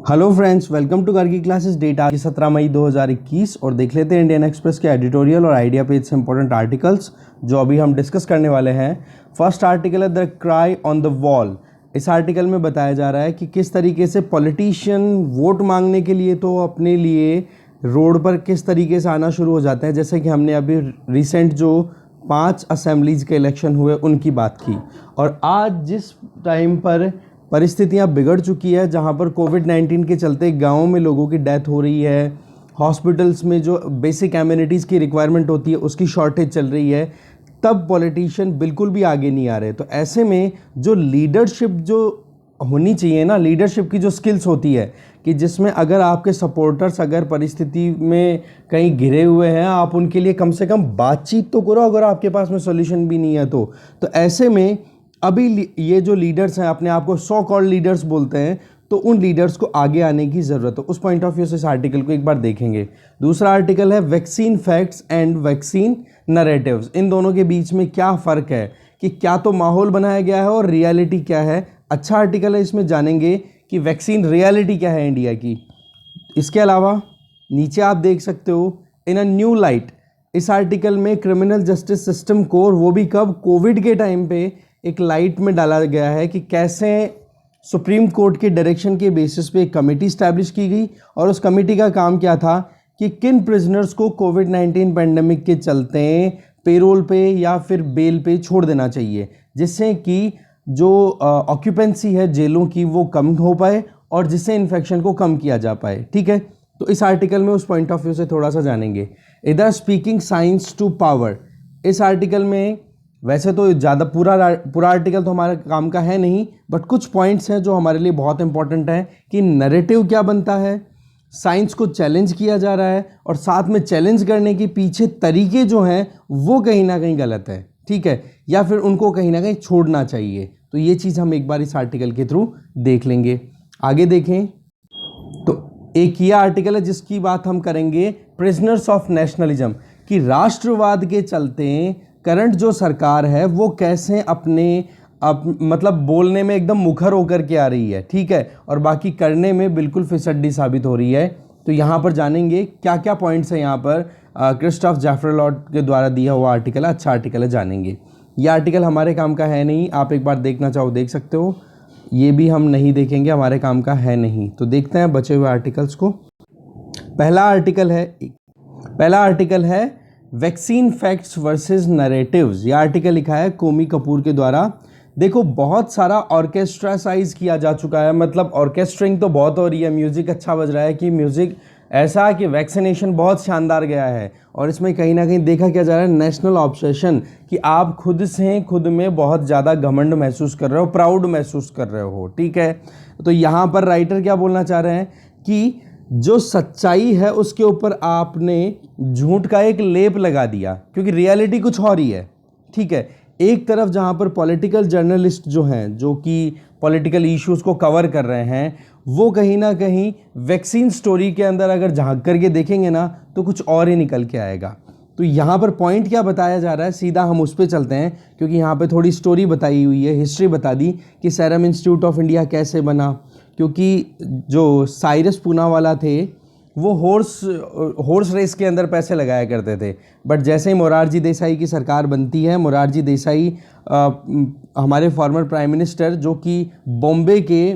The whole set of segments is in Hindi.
Hello friends, welcome to Gargi classes. Date 17 मई 2021 और देख लेते हैं इंडियन एक्सप्रेस के एडिटोरियल और आइडिया पेज से इंपॉर्टेंट आर्टिकल्स जो अभी हम डिस्कस करने वाले हैं। फर्स्ट आर्टिकल है the cry on the wall. इस आर्टिकल में बताया जा रहा है कि किस तरीके से पॉलिटिशियन वोट मांगने के लिए तो अपने लिए रोड पर किस तरीके से आना शुरू हो जाते हैं। जैसे कि हमने अभी रिसेंट जो 5 असेंबलीज के इलेक्शन हुए उनकी बात की, और आज जिस टाइम पर परिस्थितियां बिगड़ चुकी है, जहां पर कोविड-19 के चलते गाँव में लोगों की डेथ हो रही है, हॉस्पिटल्स में जो बेसिक एमिनिटीज़ की रिक्वायरमेंट होती है उसकी शॉर्टेज चल रही है, तब पॉलिटिशियन बिल्कुल भी आगे नहीं आ रहे। तो ऐसे में जो लीडरशिप जो होनी चाहिए ना, लीडरशिप की जो स्किल्स होती है कि जिसमें अगर आपके सपोर्टर्स अगर परिस्थिति में कहीं घिरे हुए हैं, आप उनके लिए कम से कम बातचीत तो करो, अगर आपके पास में सॉल्यूशन भी नहीं है तो ऐसे में अभी ये जो लीडर्स हैं, अपने आप को सो कॉल्ड लीडर्स बोलते हैं, तो उन लीडर्स को आगे आने की ज़रूरत है। उस पॉइंट ऑफ व्यू से इस आर्टिकल को एक बार देखेंगे। दूसरा आर्टिकल है vaccine facts and vaccine narratives. इन दोनों के बीच में क्या फ़र्क है, कि क्या तो माहौल बनाया गया है और रियलिटी क्या है। अच्छा आर्टिकल है, इसमें जानेंगे कि वैक्सीन रियलिटी क्या है इंडिया की। इसके अलावा नीचे आप देख सकते हो इन अ न्यू लाइट, इस आर्टिकल में क्रिमिनल जस्टिस सिस्टम को, और वो भी कब, कोविड के टाइम पे एक लाइट में डाला गया है कि कैसे सुप्रीम कोर्ट के डायरेक्शन के बेसिस पे एक कमेटी स्टैब्लिश की गई, और उस कमेटी का काम क्या था कि किन प्रिजनर्स को कोविड-19 पेंडेमिक के चलते पेरोल पे या फिर बेल पे छोड़ देना चाहिए, जिससे कि जो ऑक्यूपेंसी है जेलों की वो कम हो पाए और जिससे इन्फेक्शन को कम किया जा पाए। ठीक है, तो इस आर्टिकल में उस पॉइंट ऑफ व्यू से थोड़ा सा जानेंगे। इधर स्पीकिंग साइंस टू पावर, इस आर्टिकल में वैसे तो ज़्यादा पूरा आर्टिकल तो हमारे काम का है नहीं, बट कुछ पॉइंट्स हैं जो हमारे लिए बहुत इंपॉर्टेंट है कि नैरेटिव क्या बनता है, साइंस को चैलेंज किया जा रहा है, और साथ में चैलेंज करने के पीछे तरीके जो हैं वो कहीं ना कहीं गलत है। ठीक है, या फिर उनको कहीं ना कहीं छोड़ना चाहिए। तो ये चीज़ हम एक बार इस आर्टिकल के थ्रू देख लेंगे। आगे देखें तो एक ये आर्टिकल है जिसकी बात हम करेंगे, प्रिजनर्स ऑफ नेशनलिज्म, कि राष्ट्रवाद के चलते करंट जो सरकार है वो कैसे मतलब बोलने में एकदम मुखर होकर के आ रही है। ठीक है, और बाकी करने में बिल्कुल फिसड्डी साबित हो रही है। तो यहाँ पर जानेंगे क्या क्या पॉइंट्स हैं। यहाँ पर क्रिस्टोफ जैफ्रेलॉट के द्वारा दिया हुआ आर्टिकल है, अच्छा आर्टिकल है, जानेंगे। ये आर्टिकल हमारे काम का है नहीं, आप एक बार देखना चाहो देख सकते हो। ये भी हम नहीं देखेंगे, हमारे काम का है नहीं। तो देखते हैं बचे हुए आर्टिकल्स को। पहला आर्टिकल है वैक्सीन फैक्ट्स वर्सेस नैरेटिव्स। ये आर्टिकल लिखा है कोमी कपूर के द्वारा। देखो, बहुत सारा ऑर्केस्ट्रासाइज किया जा चुका है, मतलब ऑर्केस्ट्रिंग तो बहुत हो रही है, म्यूज़िक अच्छा बज रहा है, कि म्यूज़िक ऐसा कि वैक्सीनेशन बहुत शानदार गया है, और इसमें कहीं ना कहीं देखा क्या जा रहा है, नेशनल ऑब्सेशन, कि आप खुद में बहुत ज़्यादा घमंड महसूस कर रहे हो, प्राउड महसूस कर रहे हो। ठीक है, तो यहाँ पर राइटर क्या बोलना चाह रहे हैं कि जो सच्चाई है उसके ऊपर आपने झूठ का एक लेप लगा दिया, क्योंकि रियलिटी कुछ और ही है। ठीक है, एक तरफ जहाँ पर पॉलिटिकल जर्नलिस्ट जो हैं, जो कि पॉलिटिकल इश्यूज़ को कवर कर रहे हैं, वो कहीं ना कहीं वैक्सीन स्टोरी के अंदर अगर झांक करके देखेंगे ना तो कुछ और ही निकल के आएगा। तो यहाँ पर पॉइंट क्या बताया जा रहा है, सीधा हम उस पर चलते हैं, क्योंकि यहाँ पे थोड़ी स्टोरी बताई हुई है, हिस्ट्री बता दी कि सीरम इंस्टीट्यूट ऑफ इंडिया कैसे बना। क्योंकि जो साइरस पूनावाला थे वो हॉर्स रेस के अंदर पैसे लगाया करते थे, बट जैसे ही मोरारजी देसाई की सरकार बनती है, मोरारजी देसाई हमारे फॉर्मर प्राइम मिनिस्टर जो कि बॉम्बे के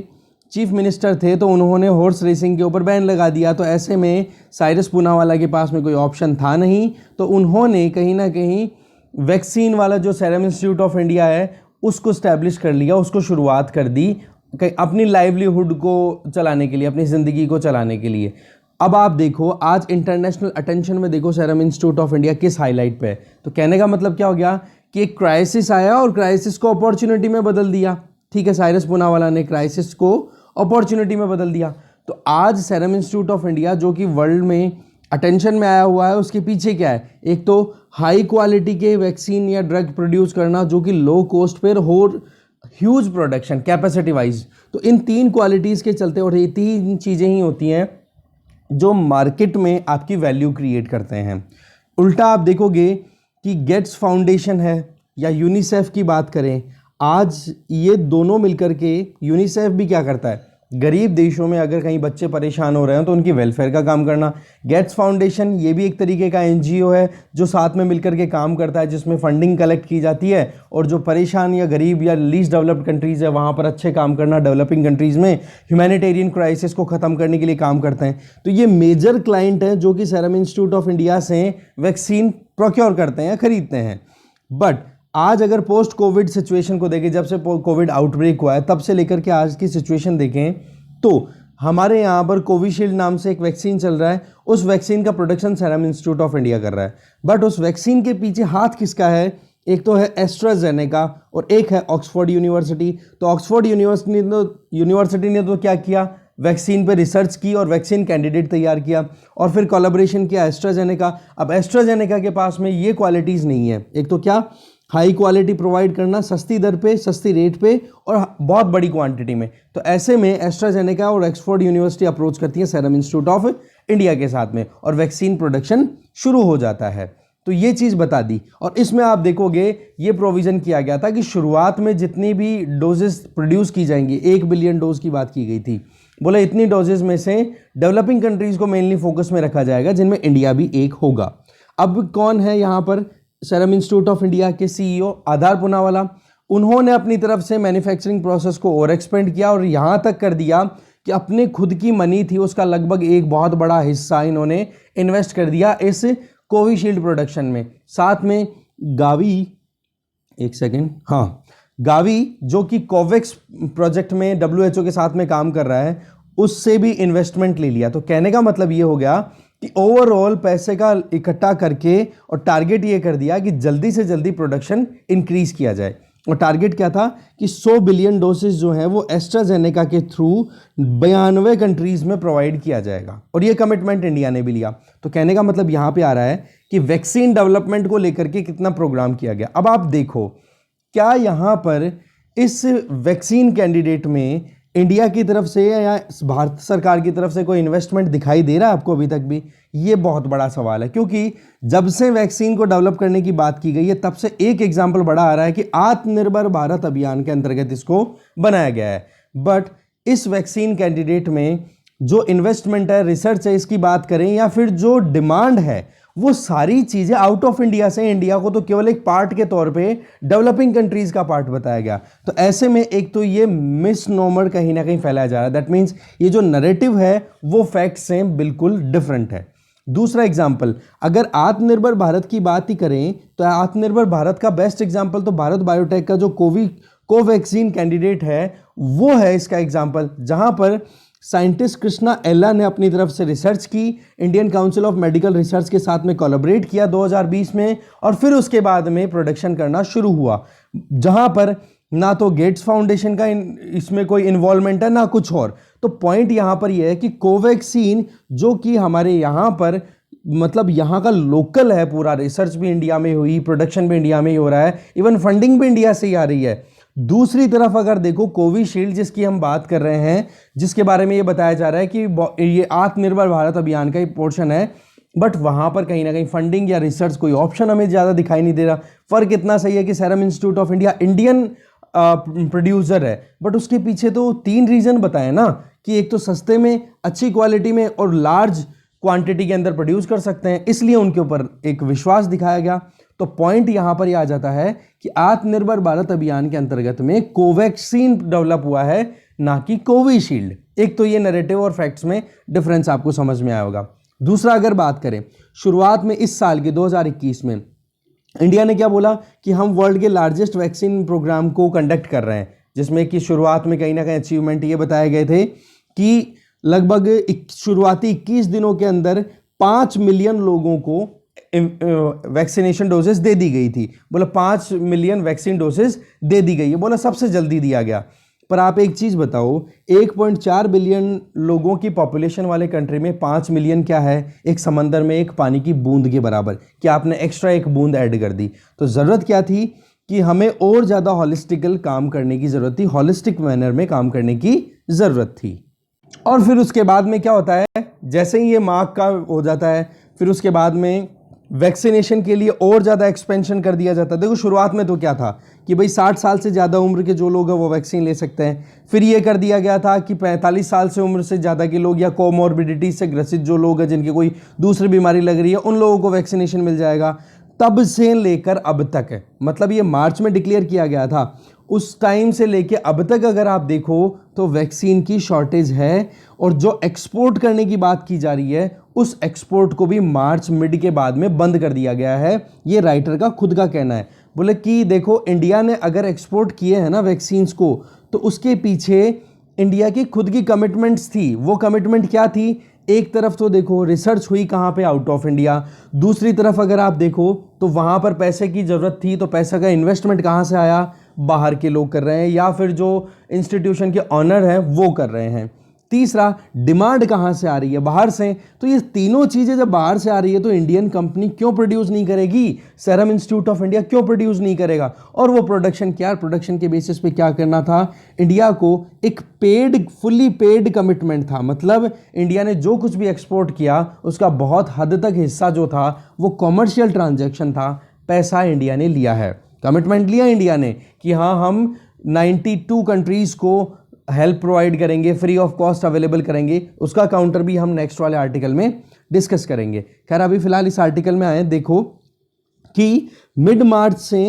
चीफ मिनिस्टर थे, तो उन्होंने हॉर्स रेसिंग के ऊपर बैन लगा दिया। तो ऐसे में साइरस पूनावाला के पास में कोई ऑप्शन था नहीं, तो उन्होंने कहीं ना कहीं वैक्सीन वाला जो सीरम इंस्टीट्यूट ऑफ इंडिया है उसको स्टैब्लिश कर लिया, उसको शुरुआत कर दी अपनी लाइवलीहुड को चलाने के लिए, अपनी ज़िंदगी को चलाने के लिए। अब आप देखो, आज इंटरनेशनल अटेंशन में देखो सीरम इंस्टीट्यूट ऑफ इंडिया किस हाईलाइट पे है। तो कहने का मतलब क्या हो गया कि एक क्राइसिस आया और क्राइसिस को अपॉर्चुनिटी में बदल दिया। ठीक है, साइरस पूनावाला ने क्राइसिस को अपॉर्चुनिटी में बदल दिया। तो आज सीरम इंस्टीट्यूट ऑफ इंडिया जो कि वर्ल्ड में अटेंशन में आया हुआ है, उसके पीछे क्या है, एक तो हाई क्वालिटी के वैक्सीन या ड्रग प्रोड्यूस करना जो कि लो कॉस्ट पर हो, ह्यूज प्रोडक्शन कैपेसिटी वाइज। तो इन 3 क्वालिटीज़ के चलते, और ये 3 चीज़ें ही होती हैं जो मार्केट में आपकी वैल्यू क्रिएट करते हैं। उल्टा आप देखोगे कि गेट्स फाउंडेशन है या यूनिसेफ की बात करें, आज ये दोनों मिलकर के, यूनिसेफ भी क्या करता है, गरीब देशों में अगर कहीं बच्चे परेशान हो रहे हैं तो उनकी वेलफेयर का काम करना। गेट्स फाउंडेशन ये भी एक तरीके का एनजीओ है जो साथ में मिलकर के काम करता है, जिसमें फंडिंग कलेक्ट की जाती है और जो परेशान या गरीब या लीस्ट डेवलप्ड कंट्रीज़ है वहाँ पर अच्छे काम करना, डेवलपिंग कंट्रीज़ में ह्यूमैनिटेरियन क्राइसिस को ख़त्म करने के लिए काम करते हैं। तो ये मेजर क्लाइंट हैं जो कि सीरम इंस्टीट्यूट ऑफ इंडिया से वैक्सीन प्रोक्योर करते हैं या खरीदते हैं। बट आज अगर पोस्ट कोविड सिचुएशन को देखें, जब से कोविड आउटब्रेक हुआ है तब से लेकर के आज की सिचुएशन देखें, तो हमारे यहाँ पर कोविशील्ड नाम से एक वैक्सीन चल रहा है। उस वैक्सीन का production serum institute of India कर रहा है। बट उस वैक्सीन के पीछे हाथ किसका है? एक तो है एस्ट्राजेनेका और एक है ऑक्सफोर्ड यूनिवर्सिटी। तो ऑक्सफोर्ड यूनिवर्सिटी ने तो क्या किया, वैक्सीन पे रिसर्च की और वैक्सीन कैंडिडेट तैयार किया और फिर कोलैबोरेशन किया एस्ट्राजेनेका। अब एस्ट्राजेनेका के पास में ये क्वालिटीज़ नहीं है। एक तो क्या, हाई क्वालिटी प्रोवाइड करना सस्ती दर पे, सस्ती रेट पे और बहुत बड़ी क्वांटिटी में। तो ऐसे में एस्ट्राजेनेका और ऑक्सफोर्ड यूनिवर्सिटी अप्रोच करती है सीरम इंस्टीट्यूट ऑफ इंडिया के साथ में और वैक्सीन प्रोडक्शन शुरू हो जाता है। तो ये चीज़ बता दी। और इसमें आप देखोगे ये प्रोविज़न किया गया था कि शुरुआत में जितनी भी डोजेस प्रोड्यूस की जाएंगी, 1 बिलियन डोज की बात की गई थी, बोले इतनी डोजेस में से डेवलपिंग कंट्रीज़ को मेनली फोकस में रखा जाएगा, जिनमें इंडिया भी एक होगा। अब कौन है यहाँ पर सीरम इंस्टीट्यूट ऑफ इंडिया के सीईओ? आधार पूनावाला। उन्होंने अपनी तरफ से मैन्युफैक्चरिंग प्रोसेस को और एक्सपेंड किया और यहाँ तक कर दिया कि अपने खुद की मनी थी उसका लगभग एक बहुत बड़ा हिस्सा इन्होंने इन्वेस्ट कर दिया इस कोविशील्ड प्रोडक्शन में। साथ में गावी, एक सेकेंड, हाँ, गावी जो कि कोवैक्स प्रोजेक्ट में WHO के साथ में काम कर रहा है, उससे भी इन्वेस्टमेंट ले लिया। तो कहने का मतलब ये हो गया कि ओवरऑल पैसे का इकट्ठा करके और टारगेट ये कर दिया कि जल्दी से जल्दी प्रोडक्शन इंक्रीज किया जाए। और टारगेट क्या था कि 100 बिलियन डोसेज जो हैं वो एस्ट्राजेनेका के थ्रू 92 कंट्रीज में प्रोवाइड किया जाएगा और ये कमिटमेंट इंडिया ने भी लिया। तो कहने का मतलब यहाँ पे आ रहा है कि वैक्सीन डेवलपमेंट को लेकर के कितना प्रोग्राम किया गया। अब आप देखो, क्या यहाँ पर इस वैक्सीन कैंडिडेट में इंडिया की तरफ से या भारत सरकार की तरफ से कोई इन्वेस्टमेंट दिखाई दे रहा है आपको अभी तक भी? ये बहुत बड़ा सवाल है, क्योंकि जब से वैक्सीन को डेवलप करने की बात की गई है तब से एक एग्जाम्पल बड़ा आ रहा है कि आत्मनिर्भर भारत अभियान के अंतर्गत इसको बनाया गया है। बट इस वैक्सीन कैंडिडेट में जो इन्वेस्टमेंट है, रिसर्च है, इसकी बात करें या फिर जो डिमांड है, वो सारी चीज़ें आउट ऑफ इंडिया से इंडिया को तो केवल एक पार्ट के तौर पे डेवलपिंग कंट्रीज़ का पार्ट बताया गया। तो ऐसे में एक तो ये मिसनोमर कहीं ना कहीं फैलाया जा रहा है। दैट मीन्स ये जो नैरेटिव है वो फैक्ट से बिल्कुल डिफरेंट है। दूसरा एग्जाम्पल, अगर आत्मनिर्भर भारत की बात ही करें तो आत्मनिर्भर भारत का बेस्ट एग्जाम्पल तो भारत बायोटेक का जो कोवैक्सीन कैंडिडेट है वो है इसका एग्जाम्पल, जहां पर साइंटिस्ट कृष्णा एल्ला ने अपनी तरफ से रिसर्च की, Indian council of medical research के साथ में कोलैबोरेट किया 2020 में और फिर उसके बाद में प्रोडक्शन करना शुरू हुआ, जहां पर ना तो गेट्स फाउंडेशन का इसमें कोई इन्वॉल्वमेंट है ना कुछ और। तो पॉइंट यहाँ पर यह है कि कोवैक्सीन जो कि हमारे यहाँ पर मतलब यहाँ का लोकल है, पूरा रिसर्च भी इंडिया में हुई, प्रोडक्शन भी इंडिया में ही हो रहा है, इवन फंडिंग भी इंडिया से ही आ रही है। दूसरी तरफ अगर देखो कोविशील्ड जिसकी हम बात कर रहे हैं, जिसके बारे में ये बताया जा रहा है कि ये आत्मनिर्भर भारत अभियान का ही पोर्शन है, बट वहाँ पर कहीं ना कहीं फंडिंग या रिसर्च कोई ऑप्शन हमें ज़्यादा दिखाई नहीं दे रहा। फर्क इतना सही है कि serum institute of India Indian producer है, बट उसके पीछे तो 3 रीज़न बताए ना, कि एक तो सस्ते में, अच्छी क्वालिटी में और लार्ज क्वांटिटी के अंदर प्रोड्यूस कर सकते हैं, इसलिए उनके ऊपर एक विश्वास दिखाया गया। तो पॉइंट यहाँ पर यह आ जाता है कि आत्मनिर्भर भारत अभियान के अंतर्गत में कोवैक्सीन डेवलप हुआ है, ना कि कोविशील्ड। एक तो ये नैरेटिव और फैक्ट्स में डिफरेंस आपको समझ में आया होगा। दूसरा, अगर बात करें शुरुआत में इस साल के 2021 में इंडिया ने क्या बोला कि हम वर्ल्ड के लार्जेस्ट वैक्सीन प्रोग्राम को कंडक्ट कर रहे हैं, जिसमें कि शुरुआत में कहीं ना कहीं अचीवमेंट ये बताए गए थे कि लगभग शुरुआती 21 दिनों के अंदर 5 मिलियन लोगों को वैक्सीनेशन डोजेस दे दी गई थी। बोला 5 मिलियन वैक्सीन डोजेस दे दी गई है, बोला सबसे जल्दी दिया गया। पर आप एक चीज़ बताओ, 1.4 बिलियन लोगों की पॉपुलेशन वाले कंट्री में 5 मिलियन क्या है? एक समंदर में एक पानी की बूंद के बराबर। क्या आपने एक्स्ट्रा एक बूंद ऐड कर दी? तो ज़रूरत क्या थी कि हमें और ज़्यादा हॉलिस्टिकल काम करने की ज़रूरत थी, हॉलिस्टिक मैनर में काम करने की ज़रूरत थी। और फिर उसके बाद में क्या होता है, जैसे ही ये मार्क का हो जाता है, फिर उसके बाद में वैक्सीनेशन के लिए और ज़्यादा एक्सपेंशन कर दिया जाता है। देखो शुरुआत में तो क्या था कि भाई 60 साल से ज़्यादा उम्र के जो लोग हैं वो वैक्सीन ले सकते हैं। फिर ये कर दिया गया था कि 45 साल से उम्र से ज़्यादा के लोग या कोमॉर्बिडिटी से ग्रसित जो लोग हैं जिनकी कोई दूसरी बीमारी लग रही है उन लोगों को वैक्सीनेशन मिल जाएगा। तब से लेकर अब तक है, मतलब ये मार्च में डिक्लेयर किया गया था, उस टाइम से लेके अब तक अगर आप देखो तो वैक्सीन की शॉर्टेज है। और जो एक्सपोर्ट करने की बात की जा रही है उस एक्सपोर्ट को भी मार्च मिड के बाद में बंद कर दिया गया है। ये राइटर का खुद का कहना है। बोले कि देखो इंडिया ने अगर एक्सपोर्ट किए हैं ना वैक्सीन्स को तो उसके पीछे इंडिया की खुद की कमिटमेंट्स थी। वो कमिटमेंट क्या थी? एक तरफ तो देखो रिसर्च हुई कहाँ पे, आउट ऑफ इंडिया। दूसरी तरफ अगर आप देखो तो वहाँ पर पैसे की ज़रूरत थी, तो पैसे का इन्वेस्टमेंट कहाँ से आया? बाहर के लोग कर रहे हैं या फिर जो इंस्टीट्यूशन के ऑनर हैं वो कर रहे हैं। तीसरा, डिमांड कहाँ से आ रही है? बाहर से। तो ये तीनों चीज़ें जब बाहर से आ रही है तो इंडियन कंपनी क्यों प्रोड्यूस नहीं करेगी? सीरम इंस्टीट्यूट ऑफ इंडिया क्यों प्रोड्यूस नहीं करेगा? और वो प्रोडक्शन क्या, प्रोडक्शन के बेसिस पे क्या करना था? इंडिया को एक पेड, फुल्ली पेड कमिटमेंट था। मतलब इंडिया ने जो कुछ भी एक्सपोर्ट किया उसका बहुत हद तक हिस्सा जो था वो कॉमर्शियल ट्रांजैक्शन था। पैसा इंडिया ने लिया है, कमिटमेंट लिया इंडिया ने कि हाँ हम 92 कंट्रीज़ को हेल्प प्रोवाइड करेंगे, फ्री ऑफ कॉस्ट अवेलेबल करेंगे। उसका काउंटर भी हम नेक्स्ट वाले आर्टिकल में डिस्कस करेंगे। खैर अभी फिलहाल इस आर्टिकल में आए, देखो कि मिड मार्च से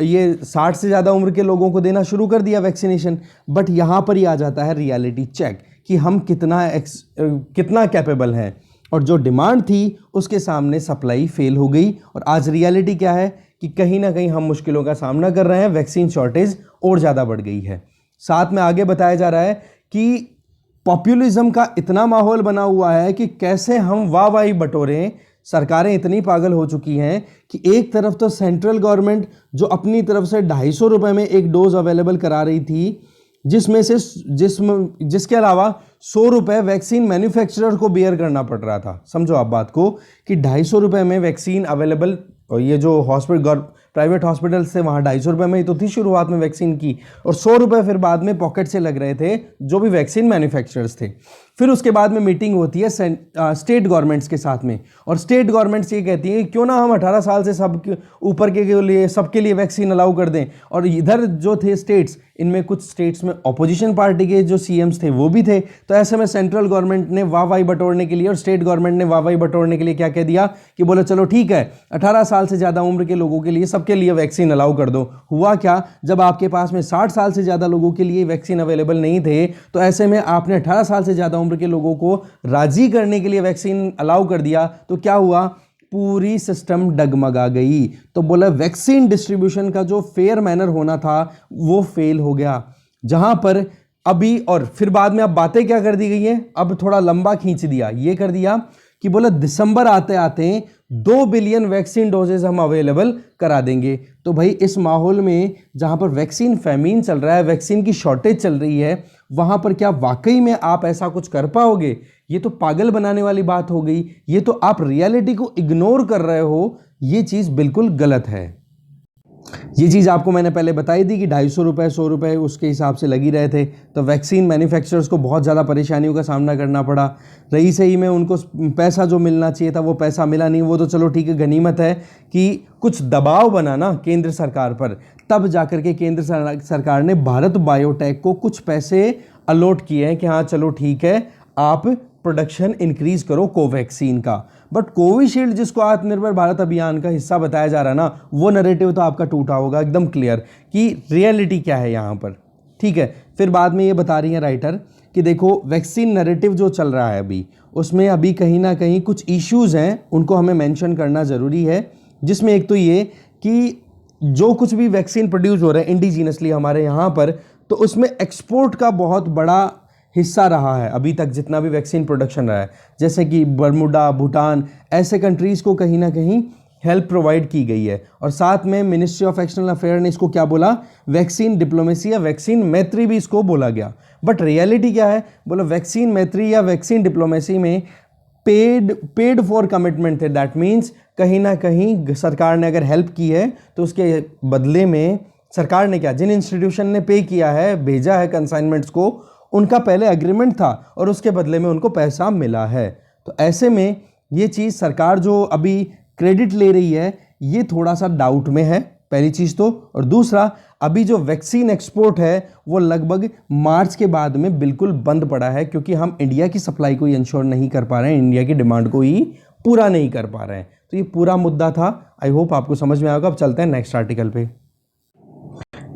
ये 60 से ज़्यादा उम्र के लोगों को देना शुरू कर दिया वैक्सीनेशन। बट यहाँ पर ही आ जाता है रियलिटी चेक कि हम कितना कैपेबल हैं। और जो डिमांड थी उसके सामने सप्लाई फेल हो गई। और आज रियलिटी क्या है कि कहीं ना कहीं हम मुश्किलों का सामना कर रहे हैं, वैक्सीन शॉर्टेज और ज़्यादा बढ़ गई है। साथ में आगे बताया जा रहा है कि पॉपुलिज्म का इतना माहौल बना हुआ है कि कैसे हम वाहवाही बटोरें। सरकारें इतनी पागल हो चुकी हैं कि एक तरफ तो सेंट्रल गवर्नमेंट जो अपनी तरफ से 250 रुपये में एक डोज अवेलेबल करा रही थी, जिसके अलावा 100 रुपये वैक्सीन मैन्युफैक्चरर को बेयर करना पड़ रहा था। समझो आप बात को कि 250 रुपये में वैक्सीन अवेलेबल, और ये जो हॉस्पिटल प्राइवेट हॉस्पिटल से वहाँ 250 रुपये में ही तो थी शुरुआत में वैक्सीन की, और 100 रुपये फिर बाद में पॉकेट से लग रहे थे जो भी वैक्सीन मैन्युफैक्चरर्स थे। फिर उसके बाद में मीटिंग होती है स्टेट गवर्नमेंट्स के साथ में, और स्टेट गवर्नमेंट्स ये कहती हैं कि क्यों ना हम 18 साल से सब ऊपर के लिए सबके लिए वैक्सीन अलाउ कर दें। और इधर जो थे स्टेट्स, इनमें कुछ स्टेट्स में ऑपोजिशन पार्टी के जो सीएम्स थे वो भी थे। तो ऐसे में सेंट्रल गवर्नमेंट ने वाहवाही बटोरने के लिए और स्टेट गवर्नमेंट ने वाहवाही बटोरने के लिए क्या कह दिया कि बोले चलो ठीक है 18 साल से ज़्यादा उम्र के लोगों के लिए सबके लिए वैक्सीन अलाउ कर दो। हुआ क्या, जब आपके पास में 60 साल से ज़्यादा लोगों के लिए वैक्सीन अवेलेबल नहीं थे तो ऐसे में आपने 18 साल से ज़्यादा उम्र के लोगों को राजी करने के लिए वैक्सीन अलाउ कर दिया। तो क्या हुआ, पूरी सिस्टम डगमगा गई। तो बोला वैक्सीन डिस्ट्रीब्यूशन का जो फेयर मैनर होना था वो फेल हो गया। जहां पर अभी और फिर बाद में अब बातें क्या कर दी गई है, अब थोड़ा लंबा खींच दिया, ये कर दिया कि बोला दिसंबर आते आते 2 बिलियन वैक्सीन डोजेज हम अवेलेबल करा देंगे। तो भाई इस माहौल में जहां पर वैक्सीन फैमीन चल रहा है, वैक्सीन की शॉर्टेज चल रही है, वहां पर क्या वाकई में आप ऐसा कुछ कर पाओगे? ये तो पागल बनाने वाली बात हो गई। ये तो आप रियलिटी को इग्नोर कर रहे हो। ये चीज़ बिल्कुल गलत है। ये चीज़ आपको मैंने पहले बताई थी कि 250 रुपये 100 रुपये उसके हिसाब से लगी रहे थे। तो वैक्सीन मैन्युफैक्चरर्स को बहुत ज़्यादा परेशानियों का सामना करना पड़ा। रही सही में उनको पैसा जो मिलना चाहिए था वो पैसा मिला नहीं। वो तो चलो ठीक है, गनीमत है कि कुछ दबाव बना ना केंद्र सरकार पर, तब जाकर के केंद्र सरकार ने भारत बायोटेक को कुछ पैसे अलॉट किए हैं कि हाँ चलो ठीक है आप प्रोडक्शन इंक्रीज करो कोवैक्सीन का। बट कोविशील्ड जिसको आत्मनिर्भर भारत अभियान का हिस्सा बताया जा रहा है ना, वो नैरेटिव तो आपका टूटा होगा एकदम क्लियर कि रियलिटी क्या है यहाँ पर। ठीक है, फिर बाद में ये बता रही है राइटर कि देखो वैक्सीन नैरेटिव जो चल रहा है अभी, उसमें अभी कहीं ना कहीं कुछ इश्यूज हैं, उनको हमें मेंशन करना ज़रूरी है। जिसमें एक तो ये कि जो कुछ भी वैक्सीन प्रोड्यूस हो रहा है इंडिजीनसली हमारे यहाँ पर, तो उसमें एक्सपोर्ट का बहुत बड़ा हिस्सा रहा है अभी तक जितना भी वैक्सीन प्रोडक्शन रहा है। जैसे कि बर्मुडा, भूटान, ऐसे कंट्रीज़ को कहीं ना कहीं हेल्प प्रोवाइड की गई है। और साथ में मिनिस्ट्री ऑफ एक्सटर्नल अफेयर ने इसको क्या बोला, वैक्सीन डिप्लोमेसी या वैक्सीन मैत्री भी इसको बोला गया। बट रियलिटी क्या है, बोला वैक्सीन मैत्री या वैक्सीन डिप्लोमेसी में पेड फॉर कमिटमेंट थे। दैट मीन्स कहीं ना कहीं सरकार ने अगर हेल्प की है तो उसके बदले में सरकार ने क्या, जिन इंस्टीट्यूशन ने पे किया है, भेजा है कंसाइनमेंट्स को, उनका पहले एग्रीमेंट था और उसके बदले में उनको पैसा मिला है। तो ऐसे में ये चीज़ सरकार जो अभी क्रेडिट ले रही है, ये थोड़ा सा डाउट में है, पहली चीज तो। और दूसरा, अभी जो वैक्सीन एक्सपोर्ट है वो लगभग मार्च के बाद में बिल्कुल बंद पड़ा है, क्योंकि हम इंडिया की सप्लाई को ही इंश्योर नहीं कर पा रहे हैं, इंडिया की डिमांड को ही पूरा नहीं कर पा रहे हैं। तो ये पूरा मुद्दा था, आई होप आपको समझ में आएगा। अब चलते हैं नेक्स्ट आर्टिकल पे।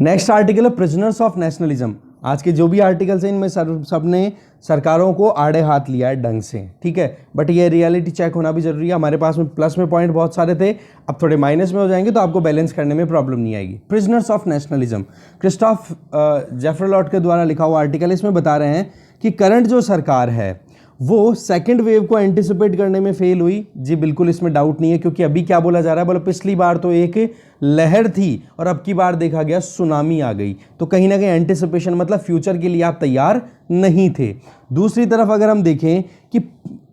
नेक्स्ट आर्टिकल है प्रिजनर्स ऑफ नेशनलिज्म। आज के जो भी आर्टिकल्स हैं इनमें सब ने सरकारों को आड़े हाथ लिया है ढंग से, ठीक है, बट ये रियलिटी चेक होना भी जरूरी है। हमारे पास में प्लस में पॉइंट बहुत सारे थे, अब थोड़े माइनस में हो जाएंगे तो आपको बैलेंस करने में प्रॉब्लम नहीं आएगी। Prisoners of nationalism, Christophe Jaffrelot के द्वारा लिखा हुआ आर्टिकल। इसमें बता रहे हैं कि करंट जो सरकार है वो सेकेंड वेव को एंटिसिपेट करने में फेल हुई। जी बिल्कुल, इसमें डाउट नहीं है, क्योंकि अभी क्या बोला जा रहा है, बोलो पिछली बार तो एक लहर थी और अब की बार देखा गया सुनामी आ गई। तो कहीं ना कहीं एंटिसिपेशन मतलब फ्यूचर के लिए आप तैयार नहीं थे। दूसरी तरफ अगर हम देखें कि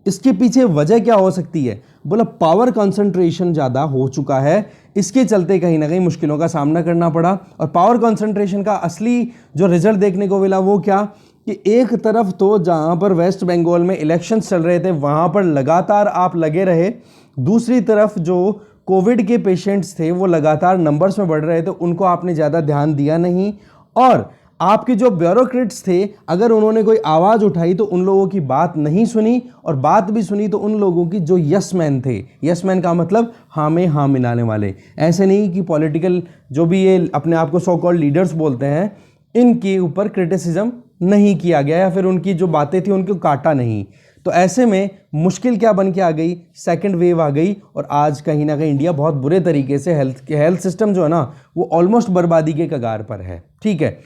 इसके पीछे वजह क्या हो सकती है, बोला पावर कंसंट्रेशन ज़्यादा हो चुका है, इसके चलते कहीं ना कहीं मुश्किलों का सामना करना पड़ा। और पावर कंसंट्रेशन का असली जो रिजल्ट देखने को मिला वो क्या, कि एक तरफ तो जहां पर वेस्ट बंगाल में इलेक्शंस चल रहे थे वहां पर लगातार आप लगे रहे, दूसरी तरफ जो कोविड के पेशेंट्स थे वो लगातार नंबर्स में बढ़ रहे थे, उनको आपने ज़्यादा ध्यान दिया नहीं। और आपके जो ब्यूरोक्रेट्स थे, अगर उन्होंने कोई आवाज़ उठाई तो उन लोगों की बात नहीं सुनी, और बात भी सुनी तो उन लोगों की जो यस मैन थे, यस मैन का मतलब हाँ में हाँ मिलाने वाले। ऐसे नहीं कि पॉलिटिकल जो भी ये अपने आप को सो कॉल्ड लीडर्स बोलते हैं, इनके ऊपर क्रिटिसिज्म नहीं किया गया या फिर उनकी जो बातें थी उनको काटा नहीं। तो ऐसे में मुश्किल क्या बन के आ गई, सेकंड वेव आ गई, और आज कहीं ना कहीं इंडिया बहुत बुरे तरीके से हेल्थ सिस्टम जो है ना वो ऑलमोस्ट बर्बादी के कगार पर है, ठीक है।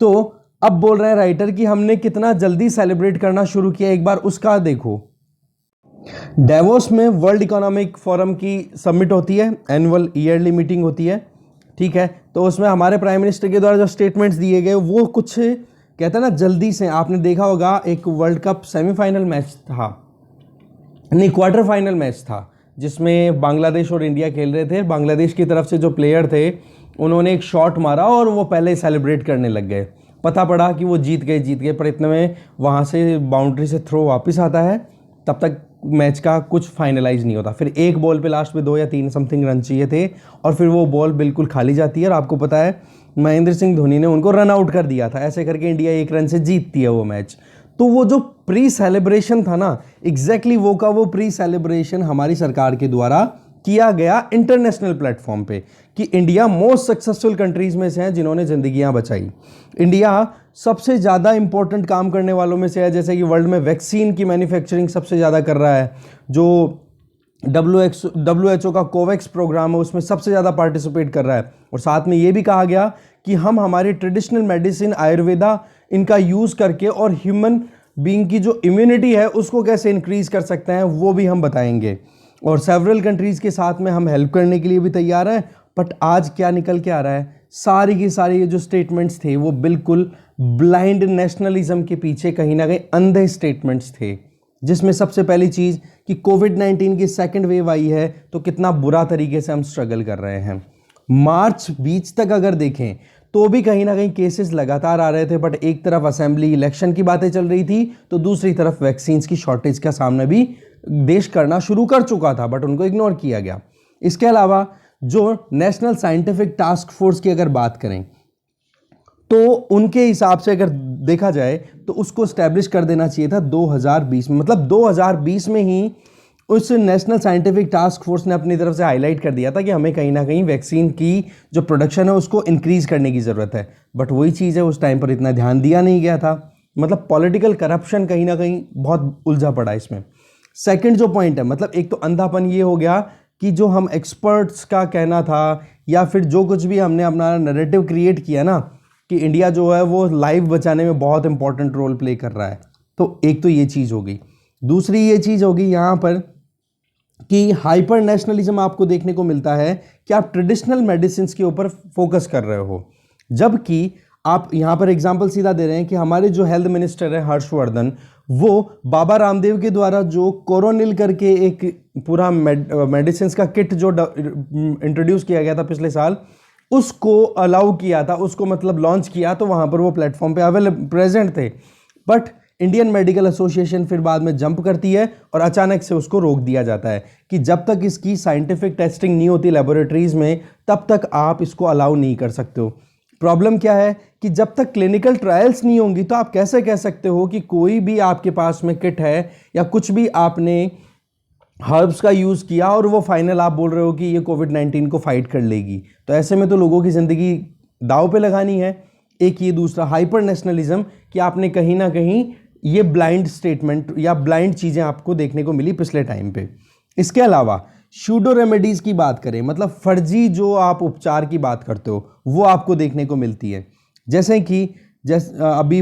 तो अब बोल रहे हैं राइटर कि हमने कितना जल्दी सेलिब्रेट करना शुरू किया, एक बार उसका देखो। डेवोस में वर्ल्ड इकोनॉमिक फोरम की समिट होती है, एनुअल ईयरली मीटिंग होती है, ठीक है। तो उसमें हमारे प्राइम मिनिस्टर के द्वारा जो स्टेटमेंट्स दिए गए वो कुछ कहते हैं ना जल्दी से। आपने देखा होगा एक वर्ल्ड कप सेमीफाइनल मैच था, नहीं क्वार्टर फाइनल मैच था, जिसमें बांग्लादेश और इंडिया खेल रहे थे। बांग्लादेश की तरफ से जो प्लेयर थे उन्होंने एक शॉट मारा और वो पहले सेलिब्रेट करने लग गए। पता पड़ा कि वो जीत गए, पर इतने में वहाँ से बाउंड्री से थ्रो वापस आता है, तब तक मैच का कुछ फाइनलाइज नहीं होता। फिर एक बॉल पे लास्ट में 2 या 3 समथिंग रन चाहिए थे और फिर वो बॉल बिल्कुल खाली जाती है, और आपको पता है महेंद्र सिंह धोनी ने उनको रन आउट कर दिया था। ऐसे करके इंडिया 1 रन से जीतती है वो मैच। तो वो जो प्री सेलिब्रेशन था ना, एग्जैक्टली वो का वो प्री सेलिब्रेशन हमारी सरकार के द्वारा किया गया इंटरनेशनल प्लेटफॉर्म पे, कि इंडिया मोस्ट सक्सेसफुल कंट्रीज में से है जिन्होंने जिंदगियां बचाई। इंडिया सबसे ज़्यादा इंपॉर्टेंट काम करने वालों में से है, जैसे कि वर्ल्ड में वैक्सीन की मैन्युफैक्चरिंग सबसे ज़्यादा कर रहा है। जो WHO का कोवैक्स प्रोग्राम है उसमें सबसे ज़्यादा पार्टिसिपेट कर रहा है। और साथ में ये भी कहा गया कि हम हमारी ट्रेडिशनल मेडिसिन आयुर्वेदा इनका यूज़ करके और ह्यूमन बीइंग की जो इम्यूनिटी है उसको कैसे इंक्रीज़ कर सकते हैं वो भी हम बताएंगे। और सेवरल कंट्रीज़ के साथ में हम हेल्प करने के लिए भी तैयार हैं। बट आज क्या निकल के आ रहा है, सारी की सारी ये जो स्टेटमेंट्स थे वो बिल्कुल ब्लाइंड नेशनलिज्म के पीछे कहीं ना कहीं अंधे स्टेटमेंट्स थे, जिसमें सबसे पहली चीज़ कि कोविड-19 की सेकंड वेव आई है तो कितना बुरा तरीके से हम स्ट्रगल कर रहे हैं। मार्च बीच तक अगर देखें तो भी कहीं ना कहीं केसेस लगातार आ रहे थे, बट एक तरफ असेंबली इलेक्शन की बातें चल रही थी तो दूसरी तरफ वैक्सीन्स की शॉर्टेज का सामना भी देश करना शुरू कर चुका था, बट उनको इग्नोर किया गया। इसके अलावा जो नेशनल साइंटिफिक टास्क फोर्स की अगर बात करें तो उनके हिसाब से अगर देखा जाए तो उसको स्टैब्लिश कर देना चाहिए था 2020 में, मतलब 2020 में ही उस नेशनल साइंटिफिक टास्क फोर्स ने अपनी तरफ से हाईलाइट कर दिया था कि हमें कहीं ना कहीं वैक्सीन की जो प्रोडक्शन है उसको इंक्रीज करने की ज़रूरत है। बट वही चीज़ है, उस टाइम पर इतना ध्यान दिया नहीं गया था। मतलब पॉलिटिकल करप्शन कहीं ना कहीं बहुत उलझा पड़ा इसमें। सेकंड जो पॉइंट है, मतलब एक तो अंधापन ये हो गया कि जो हम एक्सपर्ट्स का कहना था या फिर जो कुछ भी हमने अपना नैरेटिव क्रिएट किया ना कि इंडिया जो है वो लाइफ बचाने में बहुत इंपॉर्टेंट रोल प्ले कर रहा है, तो एक तो ये चीज़ हो गई। दूसरी ये चीज़ होगी यहाँ पर कि हाइपर नेशनलिज्म आपको देखने को मिलता है कि आप ट्रेडिशनल मेडिसिन के ऊपर फोकस कर रहे हो, जबकि आप यहाँ पर एग्जाम्पल सीधा दे रहे हैं कि हमारे जो हेल्थ मिनिस्टर है हर्षवर्धन, वो बाबा रामदेव के द्वारा जो कोरोनिल करके एक पूरा मेडिसिन का किट जो इंट्रोड्यूस किया गया था पिछले साल, उसको अलाउ किया था, उसको मतलब लॉन्च किया, तो वहाँ पर वो प्लेटफॉर्म पे अवेलेबल प्रेजेंट थे। बट इंडियन मेडिकल एसोसिएशन फिर बाद में जंप करती है और अचानक से उसको रोक दिया जाता है कि जब तक इसकी साइंटिफिक टेस्टिंग नहीं होती लेबोरेटरीज में तब तक आप इसको अलाउ नहीं कर सकते हो। प्रॉब्लम क्या है कि जब तक क्लिनिकल ट्रायल्स नहीं होंगी तो आप कैसे कह सकते हो कि कोई भी आपके पास में किट है या कुछ भी आपने हर्ब्स का यूज़ किया और वो फाइनल आप बोल रहे हो कि ये कोविड-19 को फाइट कर लेगी। तो ऐसे में तो लोगों की ज़िंदगी दांव पे लगानी है। एक ये दूसरा हाइपर नेशनलिज्म कि आपने कहीं ना कहीं ये ब्लाइंड स्टेटमेंट या ब्लाइंड चीज़ें आपको देखने को मिली पिछले टाइम पे। इसके अलावा शूडो रेमेडीज़ की बात करें, मतलब फर्जी जो आप उपचार की बात करते हो वो आपको देखने को मिलती है। जैसे कि अभी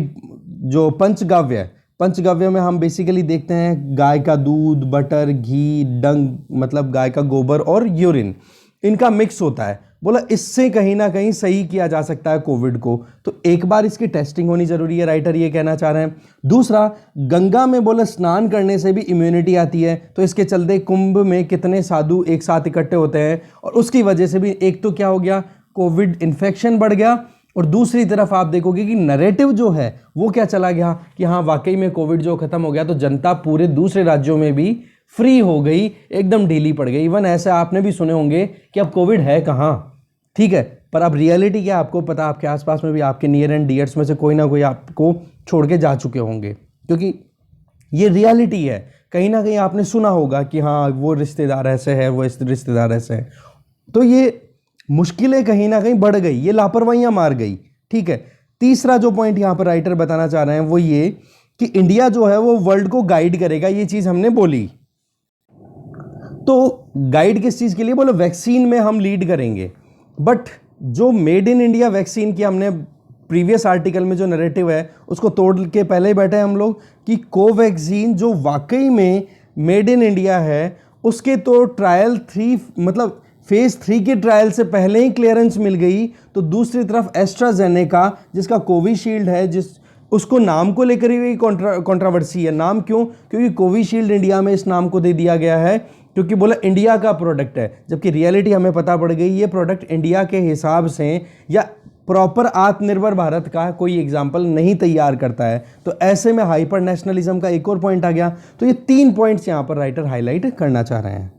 जो पंचगव्य है, पंचगव्य में हम बेसिकली देखते हैं गाय का दूध, बटर, घी, डंग मतलब गाय का गोबर और यूरिन, इनका मिक्स होता है। बोला इससे कहीं ना कहीं सही किया जा सकता है कोविड को, तो एक बार इसकी टेस्टिंग होनी जरूरी है, राइटर ये कहना चाह रहे हैं। दूसरा, गंगा में बोला स्नान करने से भी इम्यूनिटी आती है, तो इसके चलते कुंभ में कितने साधु एक साथ इकट्ठे होते हैं और उसकी वजह से भी एक तो क्या हो गया, कोविड इन्फेक्शन बढ़ गया, और दूसरी तरफ आप देखोगे कि नैरेटिव जो है वो क्या चला गया कि हाँ वाकई में कोविड जो खत्म हो गया तो जनता पूरे दूसरे राज्यों में भी फ्री हो गई, एकदम ढीली पड़ गई। इवन ऐसे आपने भी सुने होंगे कि अब कोविड है कहाँ, ठीक है, पर अब रियलिटी क्या आपको पता, आपके आसपास में भी आपके नियर एंड डियर्स में से कोई ना कोई आपको छोड़ के जा चुके होंगे, क्योंकि ये रियलिटी है। कहीं ना कहीं आपने सुना होगा कि हाँ वो रिश्तेदार ऐसे है, वो इस रिश्तेदार ऐसे है, तो ये मुश्किलें कहीं ना कहीं बढ़ गई, ये लापरवाहियां मार गई, ठीक है। तीसरा जो पॉइंट यहाँ पर राइटर बताना चाह रहे हैं वो ये कि इंडिया जो है वो वर्ल्ड को गाइड करेगा, ये चीज़ हमने बोली। तो गाइड किस चीज़ के लिए, बोलो वैक्सीन में हम लीड करेंगे, बट जो मेड इन इंडिया वैक्सीन की हमने प्रीवियस आर्टिकल में जो नैरेटिव है उसको तोड़ के पहले ही बैठे हम लोग कि कोवैक्सीन जो वाकई में मेड इन इंडिया है उसके तो ट्रायल 3 मतलब फेज 3 के ट्रायल से पहले ही क्लियरेंस मिल गई। तो दूसरी तरफ एस्ट्राजेनेका जिसका कोविशील्ड है, जिस उसको नाम को लेकर ही कंट्रोवर्सी है। नाम क्यों, क्योंकि कोविशील्ड इंडिया में इस नाम को दे दिया गया है क्योंकि बोला इंडिया का प्रोडक्ट है, जबकि रियलिटी हमें पता पड़ गई ये प्रोडक्ट इंडिया के हिसाब से या प्रॉपर आत्मनिर्भर भारत का कोई एग्जाम्पल नहीं तैयार करता है। तो ऐसे में हाइपर नेशनलिज्म का एक और पॉइंट आ गया। तो ये 3 पॉइंट्स यहाँ पर राइटर हाईलाइट करना चाह रहे हैं।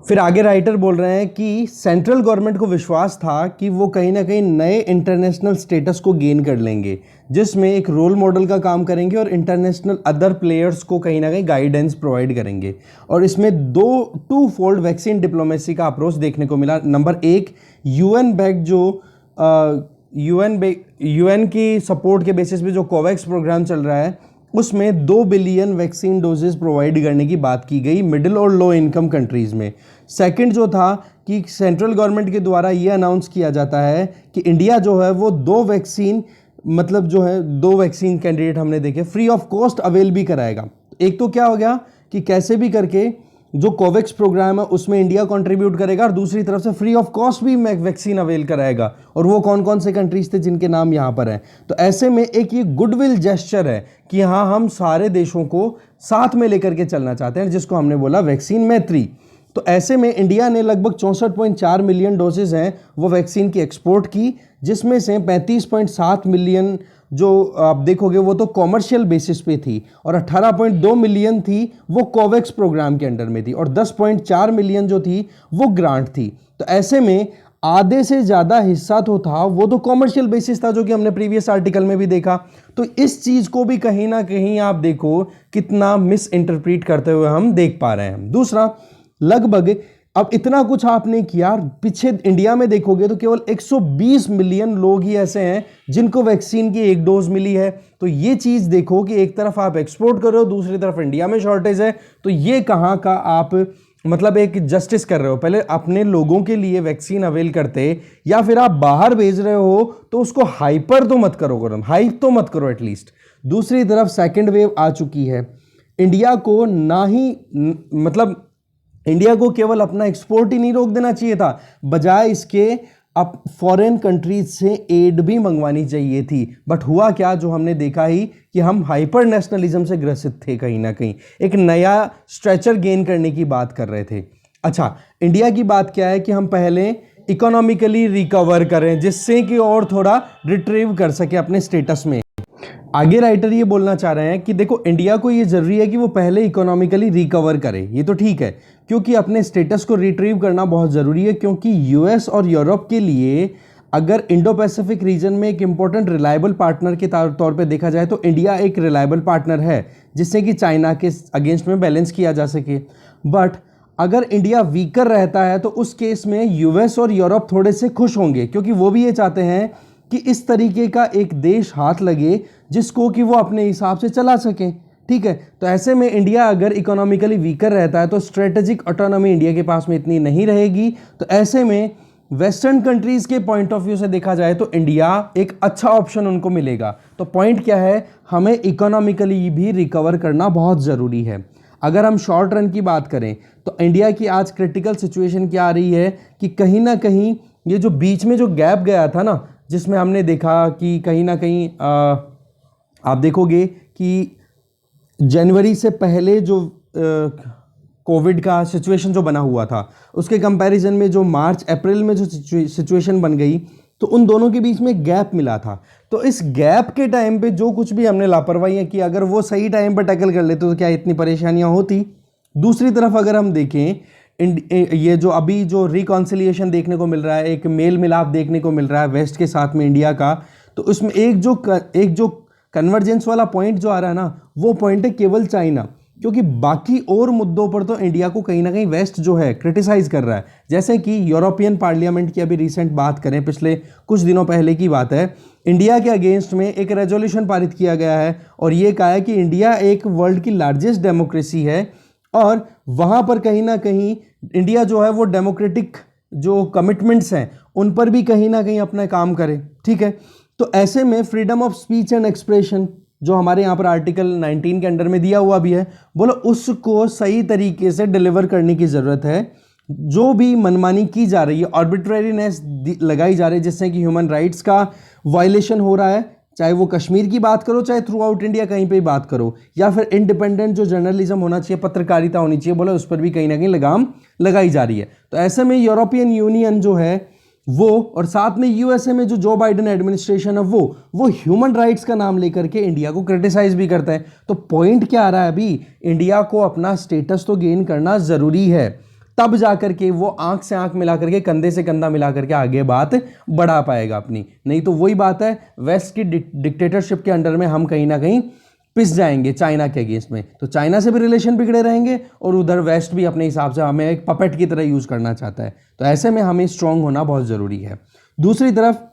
फिर आगे राइटर बोल रहे हैं कि सेंट्रल गवर्नमेंट को विश्वास था कि वो कहीं ना कहीं नए इंटरनेशनल स्टेटस को गेन कर लेंगे, जिसमें एक रोल मॉडल का काम करेंगे और इंटरनेशनल अदर प्लेयर्स को कहीं ना कहीं गाइडेंस प्रोवाइड करेंगे। और इसमें 2 फोल्ड वैक्सीन डिप्लोमेसी का अप्रोच देखने को मिला। नंबर 1, यूएन बैक जो यूएन की सपोर्ट के बेसिस पे जो कोवैक्स प्रोग्राम चल रहा है उसमें 2 बिलियन वैक्सीन डोजेस प्रोवाइड करने की बात की गई मिडिल और लो इनकम कंट्रीज़ में। सेकंड जो था कि सेंट्रल गवर्नमेंट के द्वारा ये अनाउंस किया जाता है कि इंडिया जो है वो 2 वैक्सीन मतलब जो है 2 वैक्सीन कैंडिडेट हमने देखे फ्री ऑफ कॉस्ट अवेल भी कराएगा। एक तो क्या हो गया कि कैसे भी करके जो कोवैक्स प्रोग्राम है उसमें इंडिया कंट्रीब्यूट करेगा और दूसरी तरफ से फ्री ऑफ कॉस्ट भी वैक्सीन अवेल कराएगा। और वो कौन कौन से कंट्रीज थे जिनके नाम यहाँ पर हैं। तो ऐसे में एक ये गुडविल जेस्चर है कि हाँ हम सारे देशों को साथ में लेकर के चलना चाहते हैं, जिसको हमने बोला वैक्सीन मैत्री। तो ऐसे में इंडिया ने लगभग 64.4 मिलियन डोजेज हैं वो वैक्सीन की एक्सपोर्ट की, जिसमें से 35.7 मिलियन जो आप देखोगे वो तो कॉमर्शियल बेसिस पे थी और 18.2 मिलियन थी वो कोवैक्स प्रोग्राम के अंडर में थी और 10.4 मिलियन जो थी वो ग्रांट थी। तो ऐसे में आधे से ज़्यादा हिस्सा तो था वो तो कॉमर्शियल बेसिस था, जो कि हमने प्रीवियस आर्टिकल में भी देखा। तो इस चीज़ को भी कहीं ना कहीं आप देखो कितना मिस इंटरप्रीट करते हुए हम देख पा रहे हैं। दूसरा, लगभग अब इतना कुछ आपने किया, पीछे इंडिया में देखोगे तो केवल 120 मिलियन लोग ही ऐसे हैं जिनको वैक्सीन की 1 डोज मिली है। तो ये चीज़ देखो कि एक तरफ आप एक्सपोर्ट कर रहे हो, दूसरी तरफ इंडिया में शॉर्टेज है। तो ये कहाँ का आप मतलब एक जस्टिस कर रहे हो। पहले अपने लोगों के लिए वैक्सीन अवेल करते, या फिर आप बाहर भेज रहे हो तो उसको हाइपर तो मत करो, हाइप तो मत करो एटलीस्ट। दूसरी तरफ सेकेंड वेव आ चुकी है, इंडिया को ना ही मतलब इंडिया को केवल अपना एक्सपोर्ट ही नहीं रोक देना चाहिए था, बजाय इसके अब फॉरेन कंट्रीज से एड भी मंगवानी चाहिए थी। बट हुआ क्या, जो हमने देखा ही कि हम हाइपर नेशनलिज्म से ग्रसित थे, कहीं ना कहीं एक नया स्ट्रेचर गेन करने की बात कर रहे थे। अच्छा, इंडिया की बात क्या है कि हम पहले इकोनॉमिकली रिकवर करें जिससे कि और थोड़ा रिट्रीव कर सके अपने स्टेटस में। आगे राइटर ये बोलना चाह रहे हैं कि देखो इंडिया को ये जरूरी है कि वो पहले इकोनॉमिकली रिकवर करे, ये तो ठीक है, क्योंकि अपने स्टेटस को रिट्रीव करना बहुत ज़रूरी है, क्योंकि यूएस और यूरोप के लिए अगर इंडो पैसिफिक रीजन में एक इंपॉर्टेंट रिलायबल पार्टनर के तौर पे देखा जाए तो इंडिया एक रिलायबल पार्टनर है जिससे कि चाइना के अगेंस्ट में बैलेंस किया जा सके। बट अगर इंडिया वीकर रहता है तो उस केस में यूएस और यूरोप थोड़े से खुश होंगे, क्योंकि वो भी ये चाहते हैं कि इस तरीके का एक देश हाथ लगे जिसको कि वो अपने हिसाब से चला सकें। ठीक है, तो ऐसे में इंडिया अगर इकोनॉमिकली वीकर रहता है तो स्ट्रेटेजिक ऑटोनॉमी इंडिया के पास में इतनी नहीं रहेगी। तो ऐसे में वेस्टर्न कंट्रीज के पॉइंट ऑफ व्यू से देखा जाए तो इंडिया एक अच्छा ऑप्शन उनको मिलेगा। तो पॉइंट क्या है, हमें इकोनॉमिकली भी रिकवर करना बहुत ज़रूरी है। अगर हम शॉर्ट रन की बात करें तो इंडिया की आज क्रिटिकल सिचुएशन क्या आ रही है कि कहीं ना कहीं ये जो बीच में जो गैप गया था ना, जिसमें हमने देखा कि कहीं ना कहीं आप देखोगे कि जनवरी से पहले जो कोविड का सिचुएशन जो बना हुआ था उसके कंपैरिजन में जो मार्च अप्रैल में जो सिचुएशन बन गई, तो उन दोनों के बीच में गैप मिला था। तो इस गैप के टाइम पे जो कुछ भी हमने लापरवाहियां की, अगर वो सही टाइम पर टैकल कर लेते तो क्या इतनी परेशानियां होती। दूसरी तरफ अगर हम देखें, ये जो अभी जो रिकॉन्सिलिएशन देखने को मिल रहा है, एक मेल मिलाप देखने को मिल रहा है वेस्ट के साथ में इंडिया का, तो उसमें एक जो कन्वर्जेंस वाला पॉइंट जो आ रहा है ना, वो पॉइंट है केवल चाइना, क्योंकि बाकी और मुद्दों पर तो इंडिया को कहीं ना कहीं वेस्ट जो है क्रिटिसाइज कर रहा है। जैसे कि यूरोपियन पार्लियामेंट की अभी रिसेंट बात करें, पिछले कुछ दिनों पहले की बात है, इंडिया के अगेंस्ट में एक रेजोल्यूशन पारित किया गया है और ये कहा है कि इंडिया एक वर्ल्ड की लार्जेस्ट डेमोक्रेसी है और वहाँ पर कहीं ना कहीं इंडिया जो है वो डेमोक्रेटिक जो कमिटमेंट्स हैं उन पर भी कहीं ना कहीं अपना काम करे। ठीक है, तो ऐसे में freedom of speech and expression जो हमारे यहाँ पर आर्टिकल 19 के अंडर में दिया हुआ भी है, बोलो उसको सही तरीके से डिलीवर करने की ज़रूरत है। जो भी मनमानी की जा रही है, आर्बिट्रेरीनेस लगाई जा रही है, जिससे कि ह्यूमन राइट्स का वायलेशन हो रहा है, चाहे वो कश्मीर की बात करो, चाहे थ्रू आउट इंडिया कहीं पे बात करो, या फिर इंडिपेंडेंट जो जर्नलिज्म होना चाहिए, पत्रकारिता होनी चाहिए, बोला उस पर भी कहीं ना कहीं लगाम लगाई जा रही है। तो ऐसे में यूरोपियन यूनियन जो है वो, और साथ में यूएसए में जो बाइडेन एडमिनिस्ट्रेशन है वो ह्यूमन राइट्स का नाम लेकर के इंडिया को क्रिटिसाइज भी करता है। तो पॉइंट क्या आ रहा है, अभी इंडिया को अपना स्टेटस तो गेन करना ज़रूरी है, तब जाकर के वो आंख से आंख मिला करके, कंधे से कंधा मिला करके आगे बात बढ़ा पाएगा अपनी। नहीं तो वही बात है, वेस्ट की डिक्टेटरशिप के अंडर में हम कहीं ना कहीं पिस जाएंगे चाइना के अगेंस्ट में। तो चाइना से भी रिलेशन बिगड़े रहेंगे और उधर वेस्ट भी अपने हिसाब से हमें एक पपेट की तरह यूज़ करना चाहता है। तो ऐसे में हमें स्ट्रांग होना बहुत ज़रूरी है। दूसरी तरफ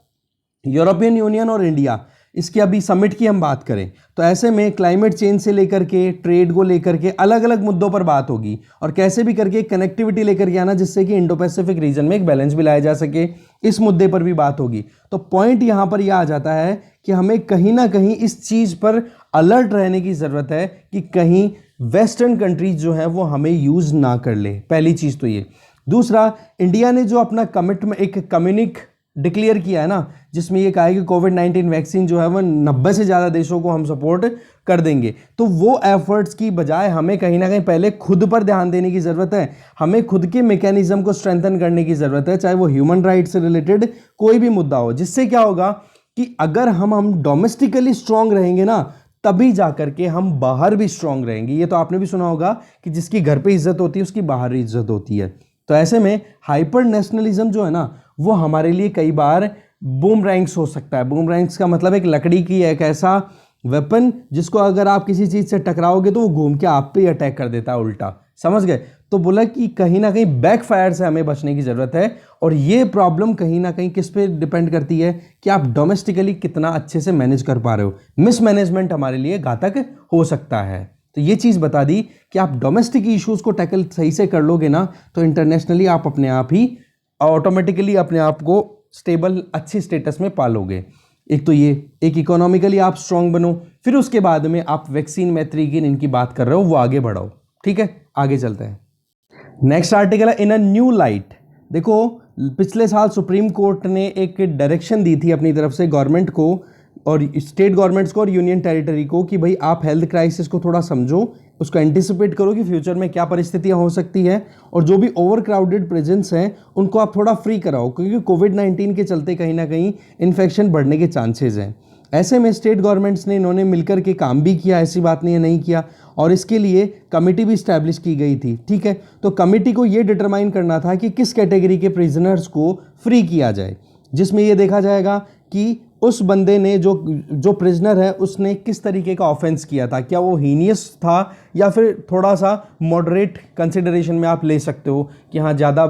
यूरोपियन यूनियन और इंडिया, इसकी अभी समिट की हम बात करें तो ऐसे में क्लाइमेट चेंज से लेकर के ट्रेड को लेकर के अलग अलग मुद्दों पर बात होगी और कैसे भी करके कनेक्टिविटी लेकर के आना, जिससे कि इंडो पैसिफिक रीजन में एक बैलेंस भी लाया जा सके, इस मुद्दे पर भी बात होगी। तो पॉइंट यहाँ पर यह आ जाता है कि हमें कहीं ना कहीं इस चीज़ पर अलर्ट रहने की ज़रूरत है कि कहीं वेस्टर्न कंट्रीज जो है वो हमें यूज़ ना कर ले, पहली चीज़ तो ये। दूसरा, इंडिया ने जो अपना कमिटमेंट एक कम्युनिक डिक्लेयर किया है ना, जिसमें ये कहा है कि कोविड-19 वैक्सीन जो है वो 90 से ज़्यादा देशों को हम सपोर्ट कर देंगे, तो वो एफर्ट्स की बजाय हमें कहीं ना कहीं पहले खुद पर ध्यान देने की ज़रूरत है। हमें खुद के मैकेनिज्म को स्ट्रेंथन करने की ज़रूरत है, चाहे वो ह्यूमन राइट से रिलेटेड कोई भी मुद्दा हो, जिससे क्या होगा कि अगर हम डोमेस्टिकली स्ट्रांग रहेंगे ना, तभी जाकर के हम बाहर भी स्ट्रांग रहेंगे। ये तो आपने भी सुना होगा कि जिसकी घर पे इज्जत होती है उसकी बाहर इज्जत होती है। तो ऐसे में हाइपर नेशनलिज्म जो है ना, वो हमारे लिए कई बार बूमरैंग्स हो सकता है। बूमरैंग्स का मतलब एक लकड़ी की एक ऐसा वेपन जिसको अगर आप किसी चीज़ से टकराओगे तो वो घूम के आप पे अटैक कर देता है उल्टा, समझ गए। तो बोला कि कहीं ना कहीं बैकफायर से हमें बचने की ज़रूरत है, और ये प्रॉब्लम कहीं ना कहीं किस पे डिपेंड करती है कि आप डोमेस्टिकली कितना अच्छे से मैनेज कर पा रहे हो। मिसमैनेजमेंट हमारे लिए घातक हो सकता है। तो ये चीज़ बता दी कि आप डोमेस्टिक इश्यूज़ को टैकल सही से कर लोगे ना, तो इंटरनेशनली आप अपने आप ही ऑटोमेटिकली अपने आप को स्टेबल अच्छी स्टेटस में पालोगे। एक तो ये, एक इकोनॉमिकली आप स्ट्रांग बनो, फिर उसके बाद में आप वैक्सीन मैत्रीगिन इनकी बात कर रहे हो वो आगे बढ़ाओ। ठीक है, आगे चलते हैं। नेक्स्ट आर्टिकल है इन अ न्यू लाइट। देखो, पिछले साल सुप्रीम कोर्ट ने एक डायरेक्शन दी थी अपनी तरफ से गवर्नमेंट को और स्टेट गवर्नमेंट्स को और यूनियन टेरिटरी को कि भाई आप हेल्थ क्राइसिस को थोड़ा समझो, उसको एंटिसिपेट करो कि फ्यूचर में क्या परिस्थितियां हो सकती है, और जो भी ओवर क्राउडेड प्रेजेंस हैं उनको आप थोड़ा फ्री कराओ, क्योंकि कोविड-19 के चलते कहीं ना कहीं इन्फेक्शन बढ़ने के चांसेस हैं। ऐसे में स्टेट गवर्नमेंट्स ने इन्होंने मिलकर के काम भी किया, ऐसी बात नहीं है नहीं किया, और इसके लिए कमेटी भी इस्टेब्लिश की गई थी। ठीक है, तो कमेटी को ये डिटरमाइन करना था कि किस कैटेगरी के प्रिजनर्स को फ्री किया जाए, जिसमें ये देखा जाएगा कि उस बंदे ने जो प्रिजनर है उसने किस तरीके का ऑफेंस किया था, क्या वो हीनियस था या फिर थोड़ा सा मॉडरेट कंसिडरेशन में आप ले सकते हो कि हाँ ज़्यादा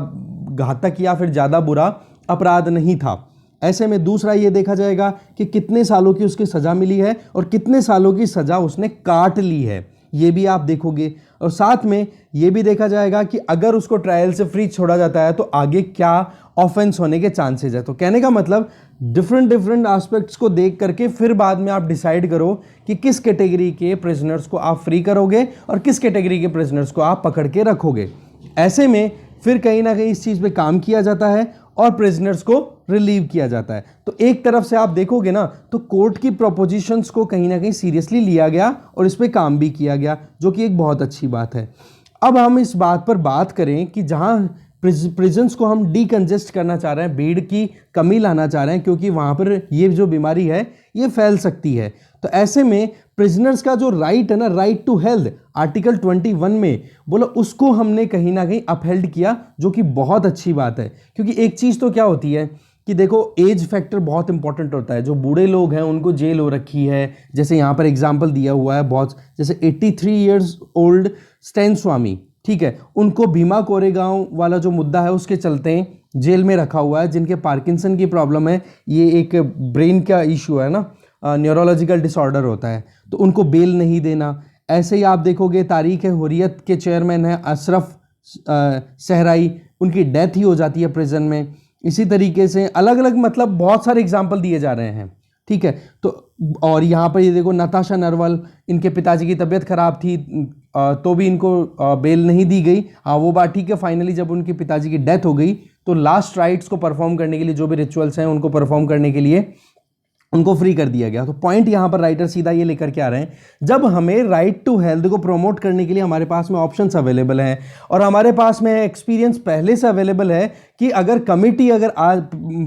घातक या फिर ज़्यादा बुरा अपराध नहीं था। ऐसे में दूसरा ये देखा जाएगा कि कितने सालों की उसकी सज़ा मिली है और कितने सालों की सज़ा उसने काट ली है, ये भी आप देखोगे। और साथ में ये भी देखा जाएगा कि अगर उसको ट्रायल से फ्री छोड़ा जाता है तो आगे क्या ऑफेंस होने के चांसेस है। तो कहने का मतलब डिफरेंट एस्पेक्ट्स को देख करके फिर बाद में आप डिसाइड करो कि किस कैटेगरी के प्रिजनर्स को आप फ्री करोगे और किस कैटेगरी के प्रिजनर्स को आप पकड़ के रखोगे। ऐसे में फिर कहीं ना कहीं इस चीज़ पे काम किया जाता है और प्रिजनर्स को रिलीव किया जाता है। तो एक तरफ से आप देखोगे ना तो कोर्ट की प्रोपोजिशंस को कहीं ना कहीं सीरियसली लिया गया और इस पे काम भी किया गया, जो कि एक बहुत अच्छी बात है। अब हम इस बात पर बात करें कि जहां प्रिजन्स को हम डीकंजेस्ट करना चाह रहे हैं, बेड की कमी लाना चाह रहे हैं, क्योंकि वहां पर ये जो बीमारी है ये फैल सकती है। तो ऐसे में प्रिजनर्स का जो राइट है ना, राइट टू हेल्थ, आर्टिकल 21 में बोला, उसको हमने कहीं ना कहीं अपहेल्ड किया, जो कि बहुत अच्छी बात है। क्योंकि एक चीज़ तो क्या होती है कि देखो, एज फैक्टर बहुत इंपॉर्टेंट होता है। जो बूढ़े लोग हैं उनको जेल हो रखी है, जैसे यहाँ पर एग्जाम्पल दिया हुआ है बहुत, जैसे 83 ईयर्स ओल्ड स्टैन स्वामी, ठीक है, उनको भीमा कोरेगांव वाला जो मुद्दा है उसके चलते जेल में रखा हुआ है, जिनके पार्किंसन की प्रॉब्लम है, ये एक ब्रेन का इशू है ना, न्यूरोलॉजिकल डिसऑर्डर होता है, तो उनको बेल नहीं देना। ऐसे ही आप देखोगे तारीख हुर्रियत के चेयरमैन हैं अशरफ सहराई, उनकी डेथ ही हो जाती है प्रिजन में। इसी तरीके से अलग अलग मतलब बहुत सारे एग्जाम्पल दिए जा रहे हैं, ठीक है। तो और यहाँ पर ये देखो नताशा नरवल, इनके पिताजी की तबीयत खराब थी तो भी इनको बेल नहीं दी गई। हाँ वो बात ठीक है, फाइनली जब उनके पिताजी की डेथ हो गई तो लास्ट राइट्स को परफॉर्म करने के लिए, जो भी रिचुअल्स हैं उनको परफॉर्म करने के लिए उनको फ्री कर दिया गया। तो पॉइंट यहां पर राइटर सीधा ये लेकर के आ रहे हैं, जब हमें राइट टू हेल्थ को प्रमोट करने के लिए हमारे पास में ऑप्शंस अवेलेबल हैं और हमारे पास में एक्सपीरियंस पहले से अवेलेबल है कि अगर कमिटी अगर आज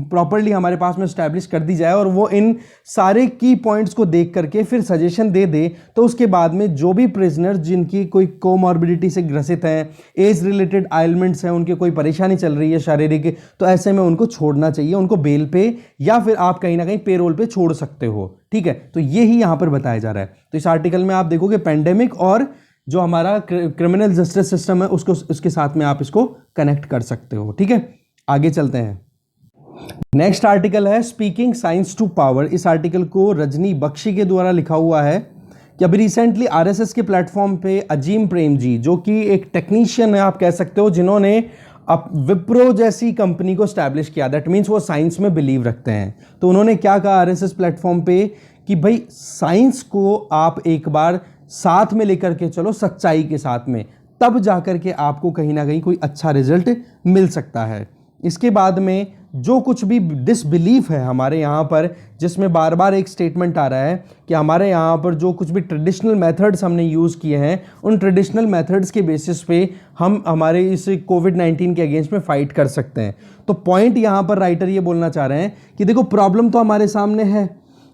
प्रॉपरली हमारे पास में स्टैब्लिश कर दी जाए और वो इन सारे की पॉइंट्स को देख करके फिर सजेशन दे दे, तो उसके बाद में जो भी प्रिजनर जिनकी कोई कोमॉर्बिडिटी से ग्रसित हैं, एज रिलेटेड आइलमेंट्स हैं, उनकी कोई परेशानी चल रही है शारीरिक, तो ऐसे में उनको छोड़ना चाहिए, उनको बेल पे या फिर आप कहीं ना कहीं पेरोल पे छोड़ सकते हो, ठीक है। तो यही यहां पर बताया जा रहा है। तो इस आर्टिकल में आप देखोगे पेंडेमिक और जो हमारा क्रिमिनल जस्टिस सिस्टम है उसको, उसके साथ में आप इसको कनेक्ट कर सकते हो, ठीक है। आगे चलते हैं। नेक्स्ट आर्टिकल है स्पीकिंग साइंस टू पावर। इस आर्टिकल को रजनी बख्शी के द्वारा लिखा हुआ है कि अभी रिसेंटली आरएसएस के प्लेटफॉर्म पे अजीम प्रेम जी, जो कि एक टेक्नीशियन है आप कह सकते हो, जिन्होंने अब विप्रो जैसी कंपनी को स्टैब्लिश किया, दैट मीन्स वो साइंस में बिलीव रखते हैं। तो उन्होंने क्या कहा आरएसएस प्लेटफॉर्म पे कि भाई साइंस को आप एक बार साथ में लेकर के चलो, सच्चाई के साथ में, तब जाकर के आपको कहीं ना कहीं कोई अच्छा रिजल्ट मिल सकता है। इसके बाद में जो कुछ भी डिसबिलीफ है हमारे यहाँ पर, जिसमें बार बार एक स्टेटमेंट आ रहा है कि हमारे यहाँ पर जो कुछ भी ट्रेडिशनल मेथड्स हमने यूज़ किए हैं, उन ट्रेडिशनल मेथड्स के बेसिस पे हम हमारे इस कोविड-19 के अगेंस्ट में फाइट कर सकते हैं। तो पॉइंट यहाँ पर राइटर ये बोलना चाह रहे हैं कि देखो प्रॉब्लम तो हमारे सामने है,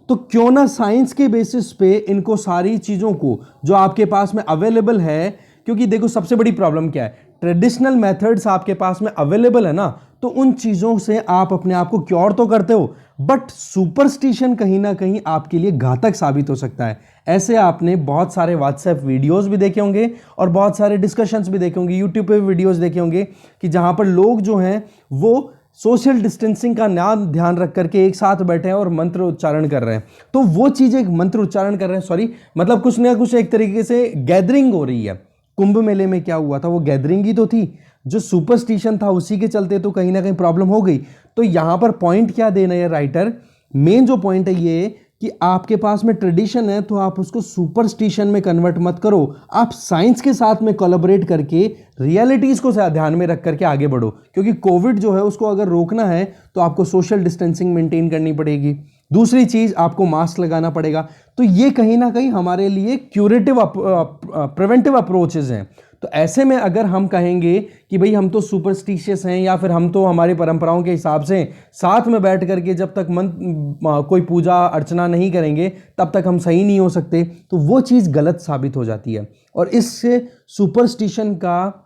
तो क्यों ना साइंस के बेसिस पे इनको सारी चीज़ों को जो आपके पास में अवेलेबल है, क्योंकि देखो सबसे बड़ी प्रॉब्लम क्या है, ट्रेडिशनल मेथड्स आपके पास में अवेलेबल है ना, तो उन चीज़ों से आप अपने आप को क्योर तो करते हो, बट सुपरस्टिशन कहीं ना कहीं आपके लिए घातक साबित हो सकता है। ऐसे आपने बहुत सारे व्हाट्सएप वीडियोस भी देखे होंगे और बहुत सारे डिस्कशंस भी देखे होंगे, यूट्यूब पे भी वीडियोस देखे होंगे कि जहां पर लोग जो हैं वो सोशल डिस्टेंसिंग का ध्यान रख करके एक साथ बैठे हैं और मंत्र उच्चारण कर रहे हैं। तो वो चीज़ एक मंत्र उच्चारण कर रहे हैं, सॉरी मतलब कुछ ना कुछ एक तरीके से गैदरिंग हो रही है। कुंभ मेले में क्या हुआ था, वो गैदरिंग ही तो थी, जो सुपरस्टिशन था उसी के चलते तो कहीं ना कहीं प्रॉब्लम हो गई। तो यहां पर पॉइंट क्या देना है राइटर, मेन जो पॉइंट है ये कि आपके पास में ट्रेडिशन है तो आप उसको सुपरस्टिशन में कन्वर्ट मत करो, आप साइंस के साथ में कोलैबोरेट करके रियलिटीज को ध्यान में रख करके आगे बढ़ो। क्योंकि कोविड जो है उसको अगर रोकना है तो आपको सोशल डिस्टेंसिंग मेंटेन करनी पड़ेगी, दूसरी चीज आपको मास्क लगाना पड़ेगा। तो ये कहीं ना कहीं हमारे लिए क्यूरेटिव प्रिवेंटिव अप्रोचेज हैं। तो ऐसे में अगर हम कहेंगे कि भाई हम तो सुपरस्टिशियस हैं या फिर हम तो हमारी परंपराओं के हिसाब से साथ में बैठ करके जब तक कोई पूजा अर्चना नहीं करेंगे तब तक हम सही नहीं हो सकते, तो वो चीज़ गलत साबित हो जाती है। और इससे सुपरस्टिशन का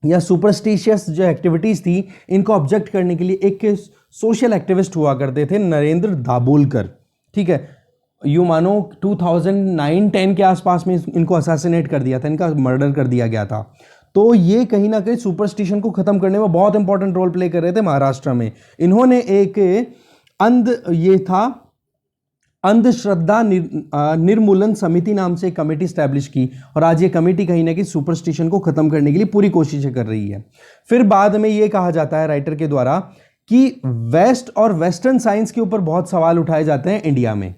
या सुपरस्टिशियस जो एक्टिविटीज़ थी इनको ऑब्जेक्ट करने के लिए एक सोशल एक्टिविस्ट हुआ करते थे, नरेंद्र दाभोलकर। ठीक है, यू मानो 2009-10 के आसपास में इनको असैसिनेट कर दिया था, इनका मर्डर कर दिया गया था। तो ये कहीं ना कहीं सुपरस्टिशन को ख़त्म करने में बहुत इंपॉर्टेंट रोल प्ले कर रहे थे महाराष्ट्र में। इन्होंने एक अंधश्रद्धा निर्मूलन समिति नाम से एक कमेटी स्टैब्लिश की, और आज ये कमेटी कहीं ना कहीं सुपरस्टिशन को ख़त्म करने के लिए पूरी कोशिशें कर रही है। फिर बाद में ये कहा जाता है राइटर के द्वारा कि वेस्ट और वेस्टर्न साइंस के ऊपर बहुत सवाल उठाए जाते हैं इंडिया में,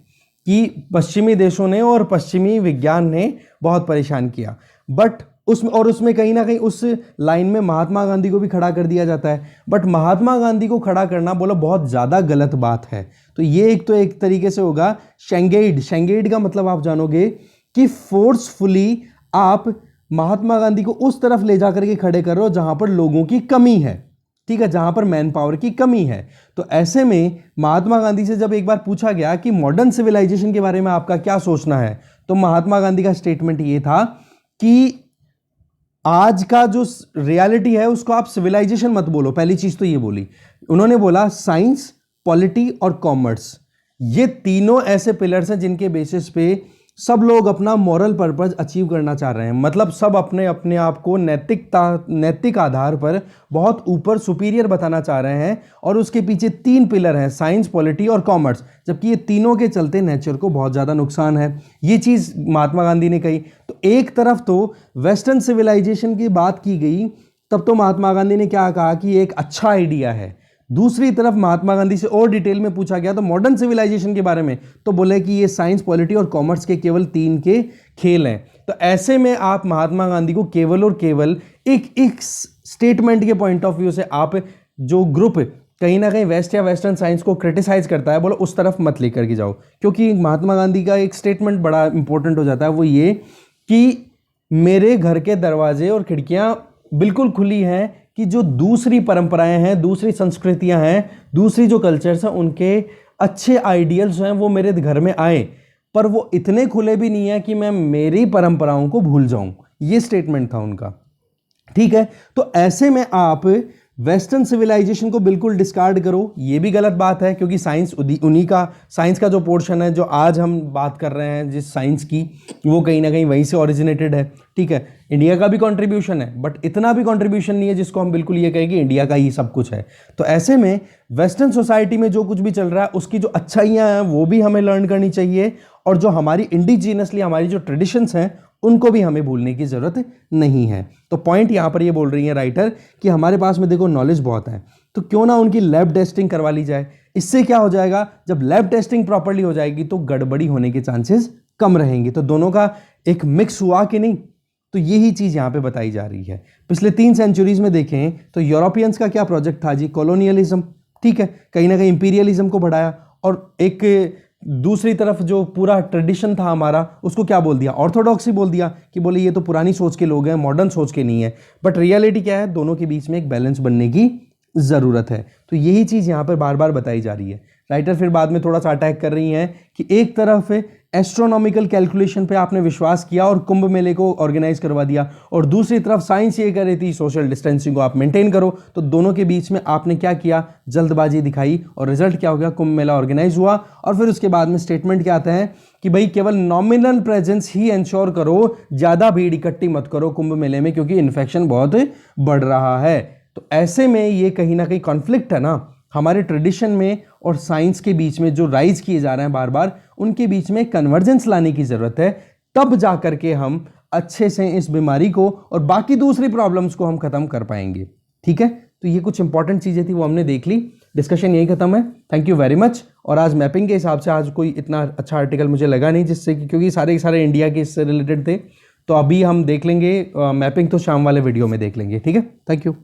कि पश्चिमी देशों ने और पश्चिमी विज्ञान ने बहुत परेशान किया। बट उसमें कहीं ना कहीं उस लाइन में महात्मा गांधी को भी खड़ा कर दिया जाता है। बट महात्मा गांधी को खड़ा करना बोला बहुत ज़्यादा गलत बात है। तो ये एक तरीके से होगा शेंगेड का मतलब आप जानोगे कि फोर्सफुली आप महात्मा गांधी को उस तरफ ले जाकर के खड़े कर रहे हो जहां पर लोगों की कमी है, ठीक है, जहां पर मैन पावर की कमी है। तो ऐसे में महात्मा गांधी से जब एक बार पूछा गया कि मॉडर्न सिविलाइजेशन के बारे में आपका क्या सोचना है, तो महात्मा गांधी का स्टेटमेंट ये था कि आज का जो रियलिटी है उसको आप सिविलाइजेशन मत बोलो। पहली चीज तो ये बोली उन्होंने, बोला साइंस, पॉलिटी और कॉमर्स, ये तीनों ऐसे पिलर्स हैं जिनके बेसिस पे सब लोग अपना मॉरल पर्पस अचीव करना चाह रहे हैं। मतलब सब अपने आप को नैतिक आधार पर बहुत ऊपर सुपीरियर बताना चाह रहे हैं, और उसके पीछे 3 पिलर हैं, साइंस, पॉलिटी और कॉमर्स, जबकि ये तीनों के चलते नेचर को बहुत ज़्यादा नुकसान है। ये चीज़ महात्मा गांधी ने कही। तो एक तरफ तो वेस्टर्न सिविलाइजेशन की बात की गई, तब तो महात्मा गांधी ने क्या कहा कि ये एक अच्छा आइडिया है। दूसरी तरफ महात्मा गांधी से और डिटेल में पूछा गया तो मॉडर्न सिविलाइजेशन के बारे में, तो बोले कि ये साइंस, पॉलिटी और कॉमर्स के केवल 3 के खेल हैं। तो ऐसे में आप महात्मा गांधी को केवल और केवल एक स्टेटमेंट के पॉइंट ऑफ व्यू से, आप जो ग्रुप कहीं ना कहीं वेस्ट या वेस्टर्न साइंस को क्रिटिसाइज करता है, बोलो उस तरफ मत लेकर के जाओ। क्योंकि महात्मा गांधी का एक स्टेटमेंट बड़ा इंपॉर्टेंट हो जाता है, वो ये कि मेरे घर के दरवाजे और खिड़कियां बिल्कुल खुली हैं कि जो दूसरी परंपराएं हैं, दूसरी संस्कृतियां हैं, दूसरी जो कल्चर्स हैं, उनके अच्छे आइडियल्स हैं वो मेरे घर में आए, पर वो इतने खुले भी नहीं है कि मैं मेरी परंपराओं को भूल जाऊं। ये स्टेटमेंट था उनका। ठीक है, तो ऐसे में आप वेस्टर्न सिविलाइजेशन को बिल्कुल डिस्कार्ड करो, ये भी गलत बात है, क्योंकि साइंस साइंस का जो पोर्शन है जो आज हम बात कर रहे हैं जिस साइंस की, वो कहीं ना कहीं वहीं से ओरिजिनेटेड है। ठीक है, इंडिया का भी कंट्रीब्यूशन है, बट इतना भी कंट्रीब्यूशन नहीं है जिसको हम बिल्कुल ये कहें कि इंडिया का ही सब कुछ है। तो ऐसे में वेस्टर्न सोसाइटी में जो कुछ भी चल रहा है उसकी जो अच्छाइयाँ हैं वो भी हमें लर्न करनी चाहिए, और जो हमारी इंडिजीनियसली हमारी जो ट्रेडिशंस हैं उनको भी हमें भूलने की ज़रूरत नहीं है। तो पॉइंट यहाँ पर ये बोल रही है राइटर कि हमारे पास में देखो नॉलेज बहुत है, तो क्यों ना उनकी लैब टेस्टिंग करवा ली जाए। इससे क्या हो जाएगा, जब लैब टेस्टिंग प्रॉपर्ली हो जाएगी तो गड़बड़ी होने के चांसेस कम रहेंगे। तो दोनों का एक मिक्स हुआ कि नहीं, तो यही चीज़ यहाँ पे बताई जा रही है। पिछले 3 सेंचुरीज में देखें तो यूरोपियंस का क्या प्रोजेक्ट था जी, कॉलोनियलिज्म। ठीक है, कहीं ना कहीं इंपीरियलिज्म को बढ़ाया, और एक दूसरी तरफ जो पूरा ट्रेडिशन था हमारा उसको क्या बोल दिया, ऑर्थोडॉक्सी बोल दिया, कि बोले ये तो पुरानी सोच के लोग हैं, मॉडर्न सोच के नहीं है। बट रियलिटी क्या है, दोनों के बीच में एक बैलेंस बनने की ज़रूरत है। तो यही चीज़ यहाँ पर बार बार बताई जा रही है। राइटर फिर बाद में थोड़ा सा अटैक कर रही हैं कि एक तरफ एस्ट्रोनॉमिकल कैलकुलेशन पे आपने विश्वास किया और कुंभ मेले को ऑर्गेनाइज करवा दिया, और दूसरी तरफ साइंस ये कह रही थी सोशल डिस्टेंसिंग को आप मेंटेन करो। तो दोनों के बीच में आपने क्या किया, जल्दबाजी दिखाई, और रिजल्ट क्या हो गया, कुंभ मेला ऑर्गेनाइज हुआ। और फिर उसके बाद में स्टेटमेंट क्या आता है कि भाई केवल नॉमिनल प्रेजेंस ही इंश्योर करो, ज़्यादा भीड़ इकट्ठी मत करो कुंभ मेले में, क्योंकि इन्फेक्शन बहुत बढ़ रहा है। तो ऐसे में ये कहीं ना कहीं कॉन्फ्लिक्ट है ना हमारे ट्रेडिशन में और साइंस के बीच में, जो राइज किए जा रहे हैं बार बार, उनके बीच में कन्वर्जेंस लाने की ज़रूरत है। तब जा करके हम अच्छे से इस बीमारी को और बाकी दूसरी प्रॉब्लम्स को हम ख़त्म कर पाएंगे। ठीक है, तो ये कुछ इंपॉर्टेंट चीज़ें थी वो हमने देख ली। डिस्कशन यही खत्म है। Thank you very much. और आज मैपिंग के हिसाब से आज कोई इतना अच्छा आर्टिकल मुझे लगा नहीं, जिससे क्योंकि सारे इंडिया के इससे रिलेटेड थे। तो अभी हम देख लेंगे मैपिंग, तो शाम वाले वीडियो में देख लेंगे। ठीक है, थैंक यू।